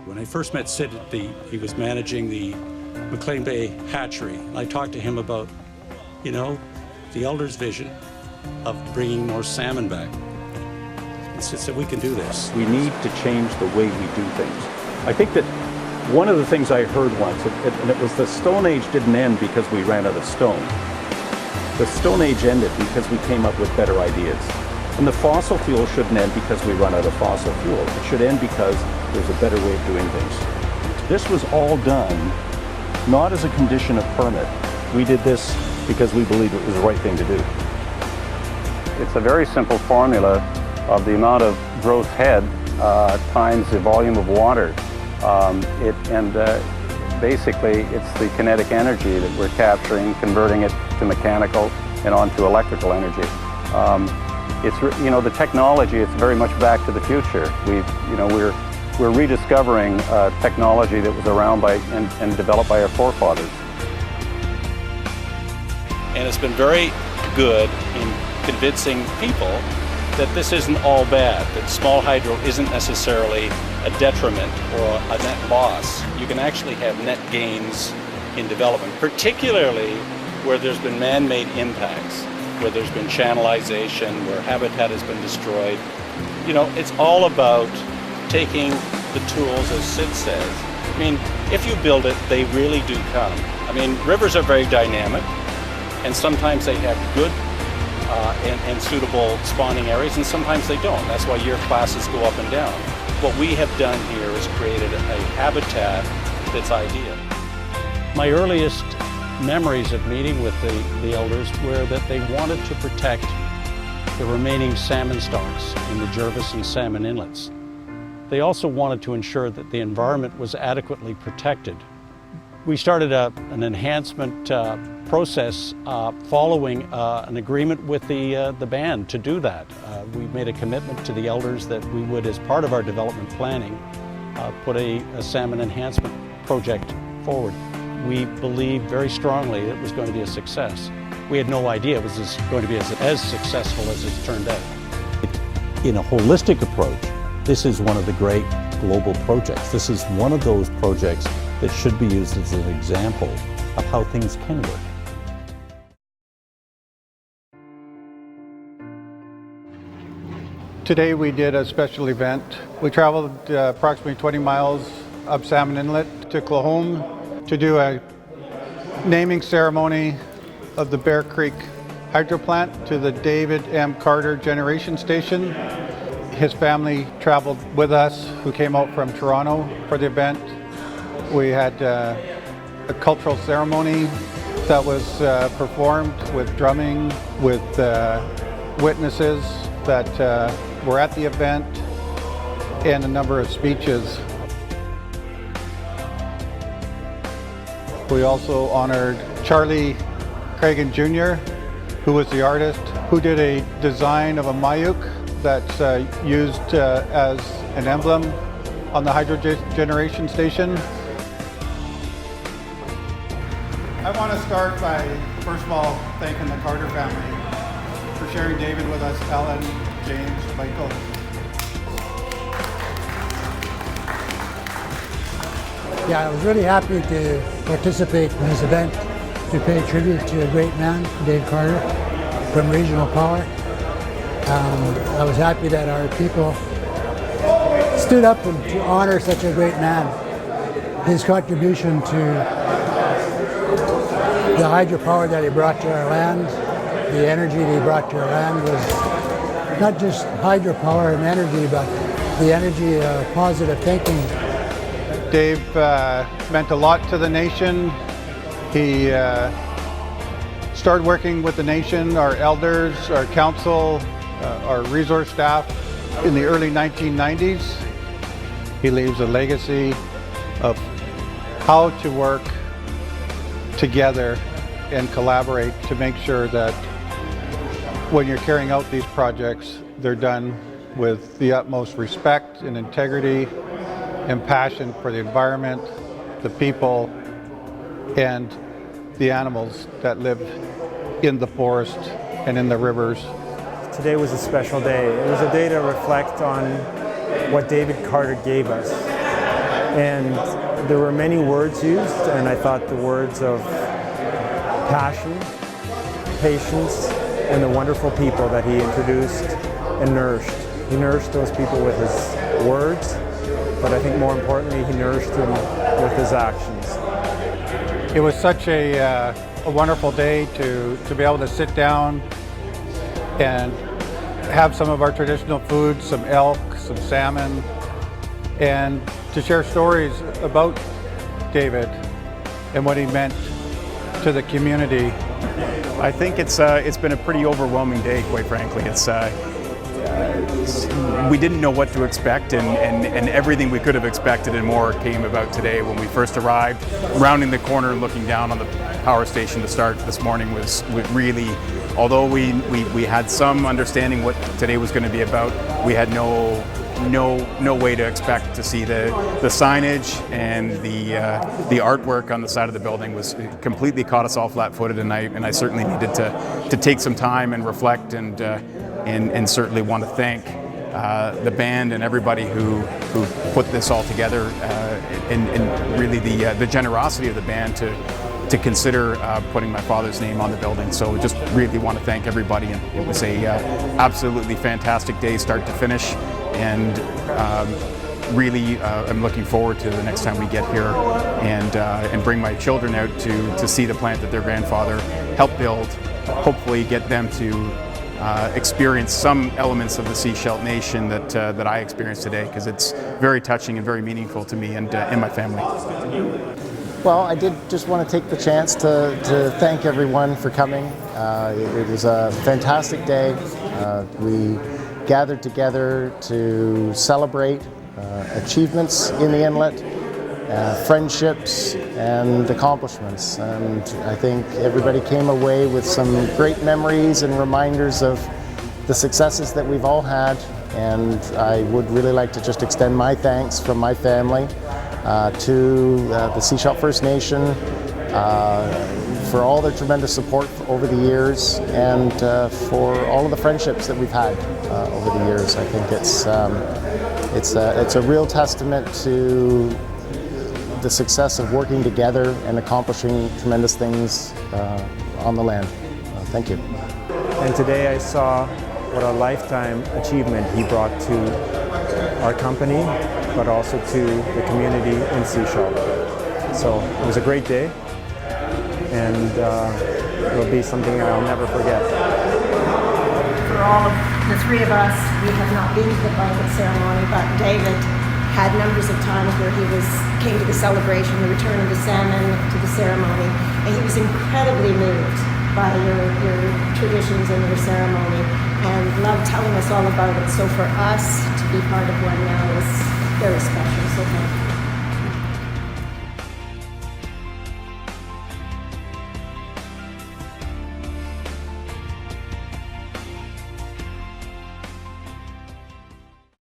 When I first met Sid, he was managing the McLean Bay hatchery. I talked to him about, the elders' vision of bringing more salmon back. And Sid said, we can do this. We need to change the way we do things. I think that one of the things I heard once, and it was the Stone Age didn't end because we ran out of stone. The Stone Age ended because we came up with better ideas. And the fossil fuel shouldn't end because we run out of fossil fuel. It should end because there's a better way of doing things. This was all done not as a condition of permit. We did this because we believed it was the right thing to do. It's a very simple formula of the amount of gross head times the volume of water. Basically, it's the kinetic energy that we're capturing, converting it to mechanical and onto electrical energy. The technology, it's very much back to the future. We're rediscovering technology that was around and developed by our forefathers. And it's been very good in convincing people that this isn't all bad, that small hydro isn't necessarily a detriment or a net loss. You can actually have net gains in development, particularly where there's been man-made impacts, where there's been channelization, where habitat has been destroyed. It's all about taking the tools, as Sid says. I mean, if you build it, they really do come. I mean, rivers are very dynamic, and sometimes they have good and suitable spawning areas, and sometimes they don't. That's why year classes go up and down. What we have done here is created a habitat that's ideal. My earliest memories of meeting with the elders were that they wanted to protect the remaining salmon stocks in the Jervis and Salmon Inlets. They also wanted to ensure that the environment was adequately protected. We started an enhancement process following an agreement with the band to do that. We made a commitment to the elders that we would, as part of our development planning, put a salmon enhancement project forward. We believed very strongly it was going to be a success. We had no idea it was going to be as successful as it's turned out. In a holistic approach, this is one of the great global projects. This is one of those projects that should be used as an example of how things can work. Today we did a special event. We traveled approximately 20 miles up Salmon Inlet to Clahome to do a naming ceremony of the Bear Creek Hydro Plant to the David M. Carter Generation Station. His family traveled with us, who came out from Toronto for the event. We had a cultural ceremony that was performed with drumming, with witnesses that were at the event, and a number of speeches. We also honored Charlie Cragen Jr., who was the artist, who did a design of a Mayuk that's used as an emblem on the hydro generation station. I want to start by, first of all, thanking the Carter family for sharing David with us, Ellen, James, Michael. Yeah, I was really happy to participate in this event to pay tribute to a great man, Dave Carter, from Regional Power. I was happy that our people stood up to honor such a great man. His contribution to the hydropower that he brought to our land, the energy that he brought to our land was not just hydropower and energy, but the energy of positive thinking. Dave meant a lot to the nation. He started working with the nation, our elders, our council, our resource staff in the early 1990s. He leaves a legacy of how to work together and collaborate to make sure that when you're carrying out these projects, they're done with the utmost respect and integrity and passion for the environment, the people, and the animals that live in the forest and in the rivers. Today was a special day. It was a day to reflect on what David Carter gave us. And there were many words used, and I thought the words of passion, patience, and the wonderful people that he introduced and nourished. He nourished those people with his words, but I think more importantly, he nourished them with his actions. It was such a wonderful day to be able to sit down and have some of our traditional foods, some elk, some salmon, and to share stories about David and what he meant to the community. I think it's been a pretty overwhelming day, quite frankly. We didn't know what to expect, and everything we could have expected and more came about today. When we first arrived, rounding the corner, looking down on the power station to start this morning was really, although we had some understanding what today was going to be about, we had no way to expect to see the signage and the artwork on the side of the building. Was completely caught us all flat-footed, and I certainly needed to take some time and reflect and certainly want to thank the band and everybody who put this all together, and really the generosity of the band to consider putting my father's name on the building. So just really want to thank everybody, and it was a absolutely fantastic day, start to finish, and really I'm looking forward to the next time we get here and bring my children out to see the plant that their grandfather helped build. Hopefully get them to experience some elements of the Sechelt Nation that I experienced today, because it's very touching and very meaningful to me and my family. Well, I did just want to take the chance to thank everyone for coming. It was a fantastic day. We gathered together to celebrate achievements in the inlet, friendships and accomplishments, and I think everybody came away with some great memories and reminders of the successes that we've all had. And I would really like to just extend my thanks from my family to the Sechelt First Nation for all their tremendous support over the years, and for all of the friendships that we've had over the years. I think it's a real testament to the success of working together and accomplishing tremendous things on the land. Thank you. And today I saw what a lifetime achievement he brought to our company, but also to the community in Sechelt. So it was a great day, and it'll be something I'll never forget. For all of the three of us, we have not been to the blanket ceremony, but David had numbers of times where he came to the celebration, the return of the salmon to the ceremony, and he was incredibly moved by your traditions and your ceremony, and loved telling us all about it. So for us to be part of one now is very special. So thank you.